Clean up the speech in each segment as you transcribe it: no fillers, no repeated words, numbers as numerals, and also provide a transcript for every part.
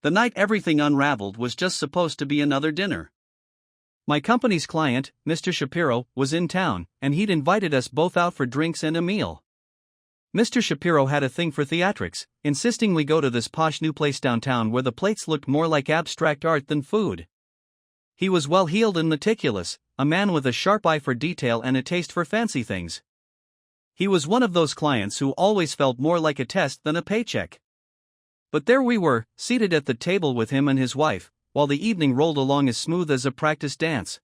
The night everything unraveled was just supposed to be another dinner. My company's client, Mr. Shapiro, was in town, and he'd invited us both out for drinks and a meal. Mr. Shapiro had a thing for theatrics, insisting we go to this posh new place downtown where the plates looked more like abstract art than food. He was well-heeled and meticulous, a man with a sharp eye for detail and a taste for fancy things. He was one of those clients who always felt more like a test than a paycheck. But there we were, seated at the table with him and his wife, while the evening rolled along as smooth as a practiced dance.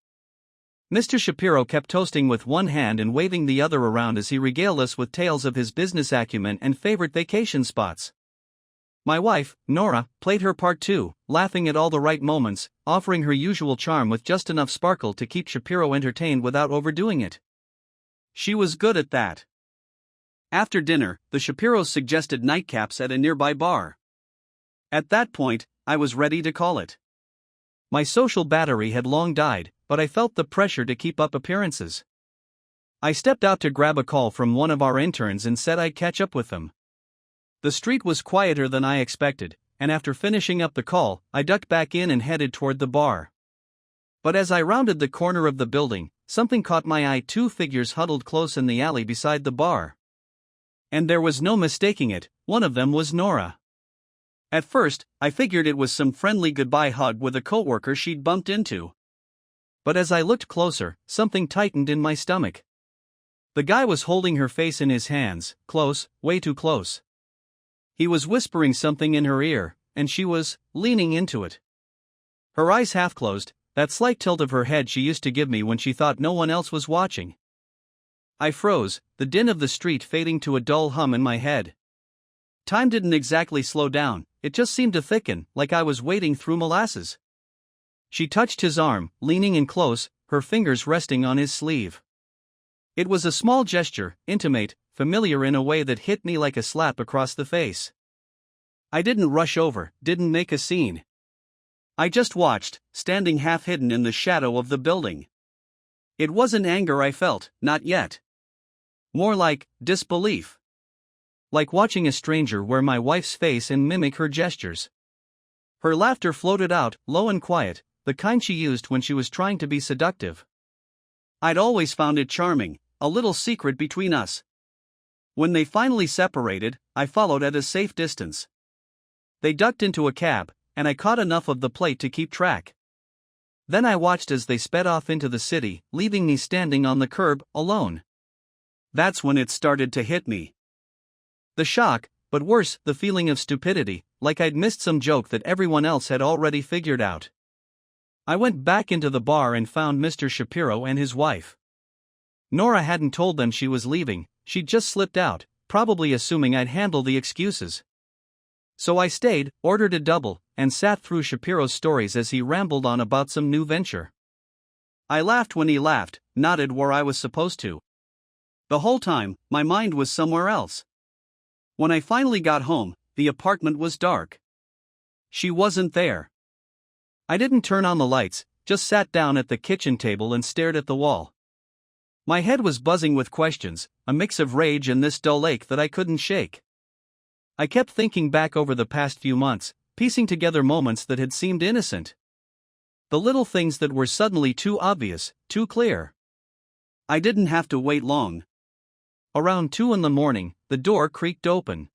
Mr. Shapiro kept toasting with one hand and waving the other around as he regaled us with tales of his business acumen and favorite vacation spots. My wife, Nora, played her part too, laughing at all the right moments, offering her usual charm with just enough sparkle to keep Shapiro entertained without overdoing it. She was good at that. After dinner, the Shapiros suggested nightcaps at a nearby bar. At that point, I was ready to call it. My social battery had long died, but I felt the pressure to keep up appearances. I stepped out to grab a call from one of our interns and said I'd catch up with them. The street was quieter than I expected, and after finishing up the call, I ducked back in and headed toward the bar. But as I rounded the corner of the building, something caught my eye: two figures huddled close in the alley beside the bar. And there was no mistaking it, one of them was Nora. At first, I figured it was some friendly goodbye hug with a coworker she'd bumped into. But as I looked closer, something tightened in my stomach. The guy was holding her face in his hands, close, way too close. He was whispering something in her ear, and she was leaning into it. Her eyes half closed, that slight tilt of her head she used to give me when she thought no one else was watching. I froze, the din of the street fading to a dull hum in my head. Time didn't exactly slow down, it just seemed to thicken, like I was wading through molasses. She touched his arm, leaning in close, her fingers resting on his sleeve. It was a small gesture, intimate, familiar in a way that hit me like a slap across the face. I didn't rush over, didn't make a scene. I just watched, standing half hidden in the shadow of the building. It wasn't anger I felt, not yet. More like disbelief. Like watching a stranger wear my wife's face and mimic her gestures. Her laughter floated out, low and quiet, the kind she used when she was trying to be seductive. I'd always found it charming, a little secret between us. When they finally separated, I followed at a safe distance. They ducked into a cab, and I caught enough of the plate to keep track. Then I watched as they sped off into the city, leaving me standing on the curb, alone. That's when it started to hit me. The shock, but worse, the feeling of stupidity, like I'd missed some joke that everyone else had already figured out. I went back into the bar and found Mr. Shapiro and his wife. Nora hadn't told them she was leaving, she'd just slipped out, probably assuming I'd handle the excuses. So I stayed, ordered a double, and sat through Shapiro's stories as he rambled on about some new venture. I laughed when he laughed, nodded where I was supposed to. The whole time, my mind was somewhere else. When I finally got home, the apartment was dark. She wasn't there. I didn't turn on the lights, just sat down at the kitchen table and stared at the wall. My head was buzzing with questions, a mix of rage and this dull ache that I couldn't shake. I kept thinking back over the past few months, piecing together moments that had seemed innocent. The little things that were suddenly too obvious, too clear. I didn't have to wait long. Around 2 a.m, the door creaked open.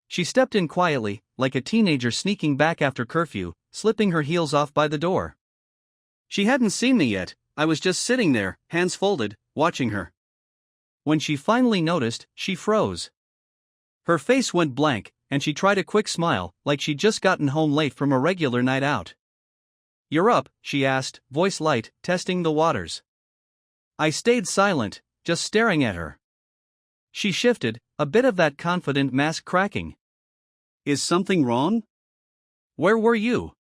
She stepped in quietly, like a teenager sneaking back after curfew, slipping her heels off by the door. She hadn't seen me yet, I was just sitting there, hands folded, watching her. When she finally noticed, she froze. Her face went blank, and she tried a quick smile, like she'd just gotten home late from a regular night out. "You're up?" she asked, voice light, testing the waters. I stayed silent, just staring at her. She shifted, a bit of that confident mask cracking. "Is something wrong? Where were you?"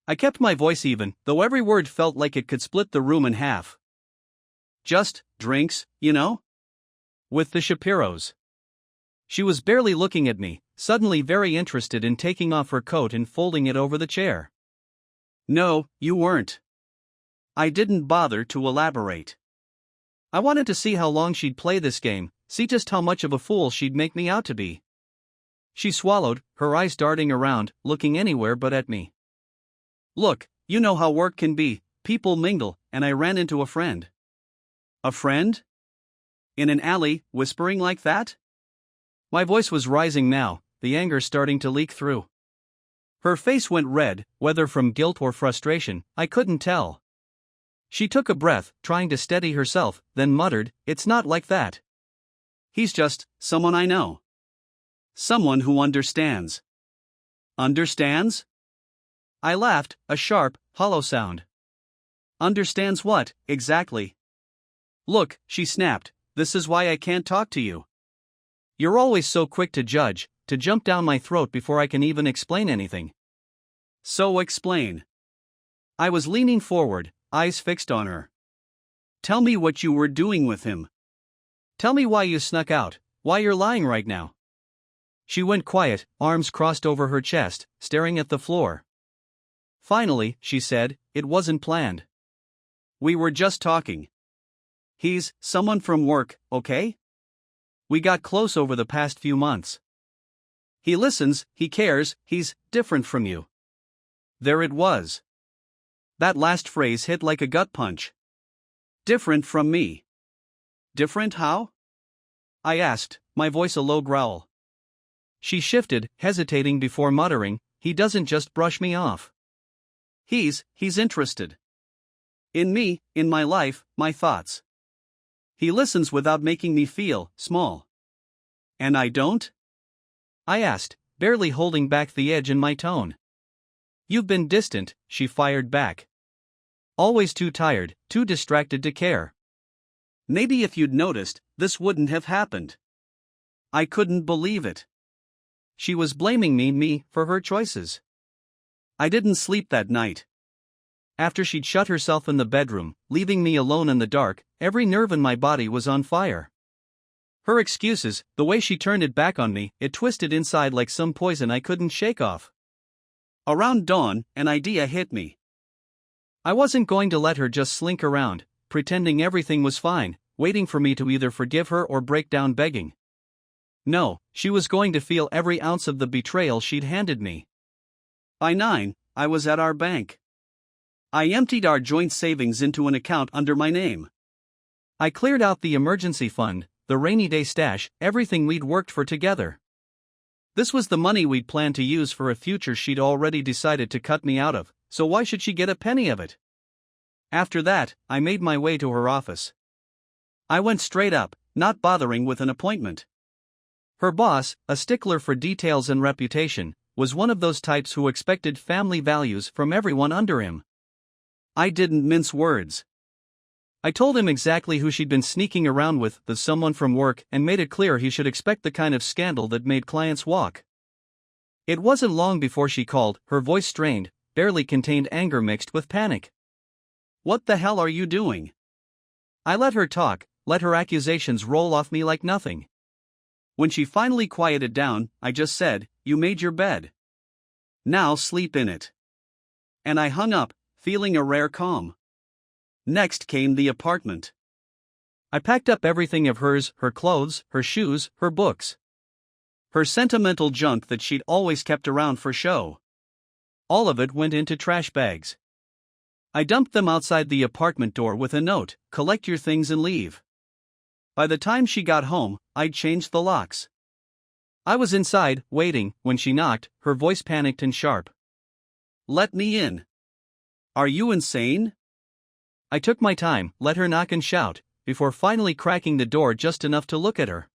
I kept my voice even, though every word felt like it could split the room in half. "Just drinks, you know? With the Shapiros." She was barely looking at me, suddenly very interested in taking off her coat and folding it over the chair. "No, you weren't." I didn't bother to elaborate. I wanted to see how long she'd play this game, see just how much of a fool she'd make me out to be. She swallowed, her eyes darting around, looking anywhere but at me. Look, you know how work can be, people mingle, and I ran into a friend. A friend? In an alley, whispering like that? My voice was rising now, the anger starting to leak through. Her face went red, whether from guilt or frustration, I couldn't tell. She took a breath, trying to steady herself, then muttered, "It's not like that. He's just someone I know. Someone who understands." Understands? I laughed, a sharp, hollow sound. Understands what, exactly? Look, she snapped, this is why I can't talk to you. You're always so quick to judge, to jump down my throat before I can even explain anything. So explain. I was leaning forward, eyes fixed on her. Tell me what you were doing with him. Tell me why you snuck out, why you're lying right now. She went quiet, arms crossed over her chest, staring at the floor. Finally, she said, "It wasn't planned. We were just talking. He's someone from work, okay? We got close over the past few months. He listens, he cares, he's different from you." There it was. That last phrase hit like a gut punch. Different from me. Different how? I asked, my voice a low growl. She shifted, hesitating before muttering, "He doesn't just brush me off. He's interested. In me, in my life, my thoughts. He listens without making me feel small." And I don't? I asked, barely holding back the edge in my tone. You've been distant, she fired back. Always too tired, too distracted to care. Maybe if you'd noticed, this wouldn't have happened. I couldn't believe it. She was blaming me for her choices. I didn't sleep that night. After she'd shut herself in the bedroom, leaving me alone in the dark, every nerve in my body was on fire. Her excuses, the way she turned it back on me, it twisted inside like some poison I couldn't shake off. Around dawn, an idea hit me. I wasn't going to let her just slink around, pretending everything was fine, waiting for me to either forgive her or break down begging. No, she was going to feel every ounce of the betrayal she'd handed me. By 9, I was at our bank. I emptied our joint savings into an account under my name. I cleared out the emergency fund, the rainy day stash, everything we'd worked for together. This was the money we'd planned to use for a future she'd already decided to cut me out of, so why should she get a penny of it? After that, I made my way to her office. I went straight up, not bothering with an appointment. Her boss, a stickler for details and reputation, was one of those types who expected family values from everyone under him. I didn't mince words. I told him exactly who she'd been sneaking around with, the someone from work, and made it clear he should expect the kind of scandal that made clients walk. It wasn't long before she called, her voice strained, barely contained anger mixed with panic. "What the hell are you doing?" I let her talk, let her accusations roll off me like nothing. When she finally quieted down, I just said, "You made your bed. Now sleep in it." And I hung up, feeling a rare calm. Next came the apartment. I packed up everything of hers, her clothes, her shoes, her books. Her sentimental junk that she'd always kept around for show. All of it went into trash bags. I dumped them outside the apartment door with a note, "Collect your things and leave." By the time she got home, I'd changed the locks. I was inside, waiting, when she knocked, her voice panicked and sharp. "Let me in. Are you insane?" I took my time, let her knock and shout, before finally cracking the door just enough to look at her.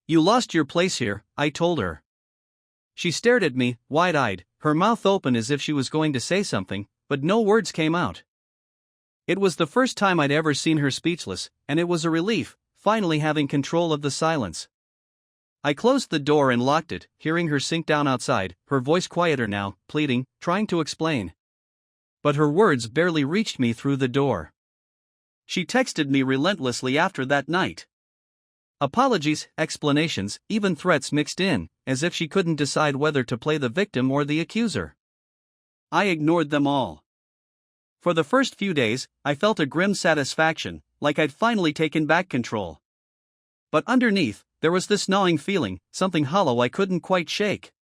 "You lost your place here," I told her. She stared at me, wide-eyed, her mouth open as if she was going to say something, but no words came out. It was the first time I'd ever seen her speechless, and it was a relief, finally having control of the silence. I closed the door and locked it, hearing her sink down outside, her voice quieter now, pleading, trying to explain. But her words barely reached me through the door. She texted me relentlessly after that night. Apologies, explanations, even threats mixed in, as if she couldn't decide whether to play the victim or the accuser. I ignored them all. For the first few days, I felt a grim satisfaction, like I'd finally taken back control. But underneath, there was this gnawing feeling, something hollow I couldn't quite shake.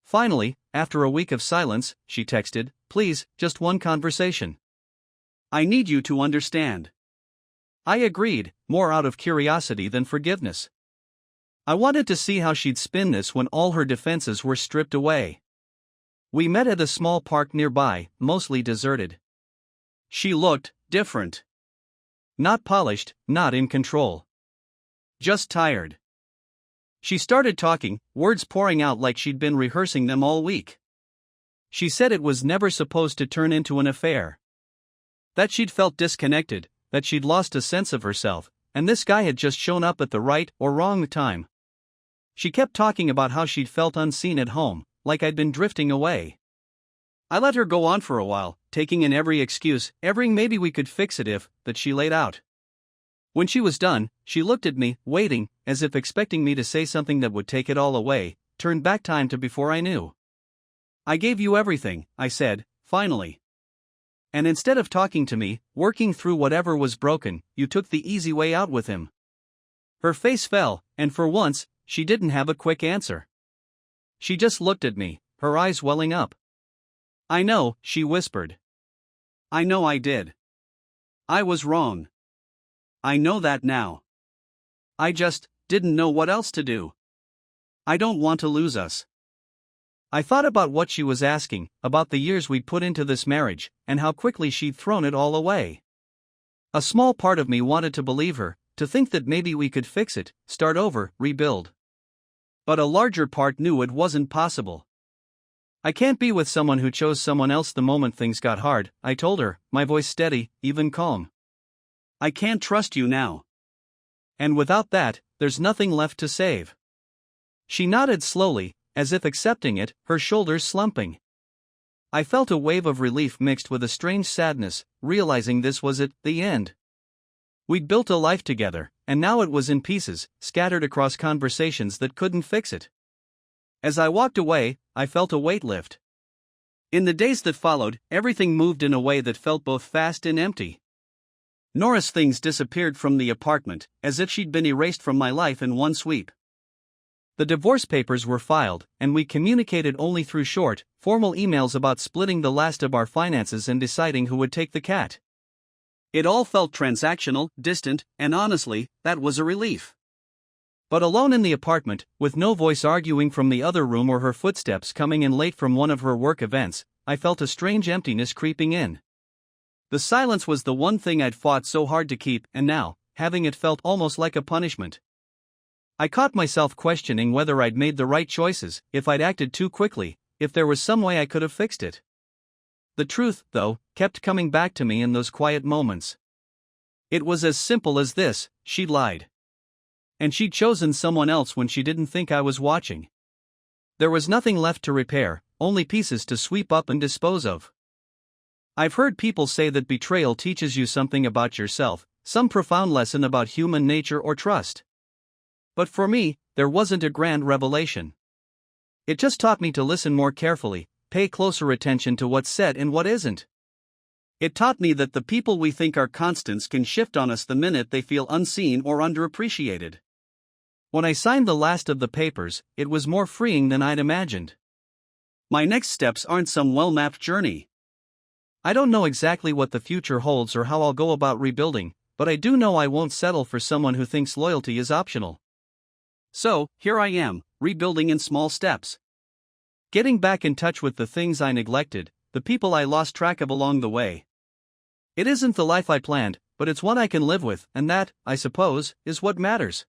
Finally, after a week of silence, she texted, "Please, just one conversation. I need you to understand." I agreed, more out of curiosity than forgiveness. I wanted to see how she'd spin this when all her defenses were stripped away. We met at a small park nearby, mostly deserted. She looked different. Not polished, not in control. Just tired. She started talking, words pouring out like she'd been rehearsing them all week. She said it was never supposed to turn into an affair. That she'd felt disconnected, that she'd lost a sense of herself, and this guy had just shown up at the right or wrong time. She kept talking about how she'd felt unseen at home, like I'd been drifting away. I let her go on for a while, taking in every excuse, every maybe we could fix it if, that she laid out. When she was done, she looked at me, waiting, as if expecting me to say something that would take it all away, turn back time to before I knew. "I gave you everything," I said, finally. "And instead of talking to me, working through whatever was broken, you took the easy way out with him." Her face fell, and for once, she didn't have a quick answer. She just looked at me, her eyes welling up. "I know," she whispered. "I know I did. I was wrong. I know that now. I just didn't know what else to do. I don't want to lose us." I thought about what she was asking, about the years we'd put into this marriage, and how quickly she'd thrown it all away. A small part of me wanted to believe her, to think that maybe we could fix it, start over, rebuild. But a larger part knew it wasn't possible. "I can't be with someone who chose someone else the moment things got hard," I told her, my voice steady, even calm. "I can't trust you now. And without that, there's nothing left to save." She nodded slowly, as if accepting it, her shoulders slumping. I felt a wave of relief mixed with a strange sadness, realizing this was it, the end. We'd built a life together, and now it was in pieces, scattered across conversations that couldn't fix it. As I walked away, I felt a weight lift. In the days that followed, everything moved in a way that felt both fast and empty. Nora's things disappeared from the apartment, as if she'd been erased from my life in one sweep. The divorce papers were filed, and we communicated only through short, formal emails about splitting the last of our finances and deciding who would take the cat. It all felt transactional, distant, and honestly, that was a relief. But alone in the apartment, with no voice arguing from the other room or her footsteps coming in late from one of her work events, I felt a strange emptiness creeping in. The silence was the one thing I'd fought so hard to keep, and now, having it felt almost like a punishment. I caught myself questioning whether I'd made the right choices, if I'd acted too quickly, if there was some way I could have fixed it. The truth, though, kept coming back to me in those quiet moments. It was as simple as this: she'd lied. And she'd chosen someone else when she didn't think I was watching. There was nothing left to repair, only pieces to sweep up and dispose of. I've heard people say that betrayal teaches you something about yourself, some profound lesson about human nature or trust. But for me, there wasn't a grand revelation. It just taught me to listen more carefully, pay closer attention to what's said and what isn't. It taught me that the people we think are constants can shift on us the minute they feel unseen or underappreciated. When I signed the last of the papers, it was more freeing than I'd imagined. My next steps aren't some well-mapped journey. I don't know exactly what the future holds or how I'll go about rebuilding, but I do know I won't settle for someone who thinks loyalty is optional. So, here I am, rebuilding in small steps. Getting back in touch with the things I neglected, the people I lost track of along the way. It isn't the life I planned, but it's one I can live with, and that, I suppose, is what matters.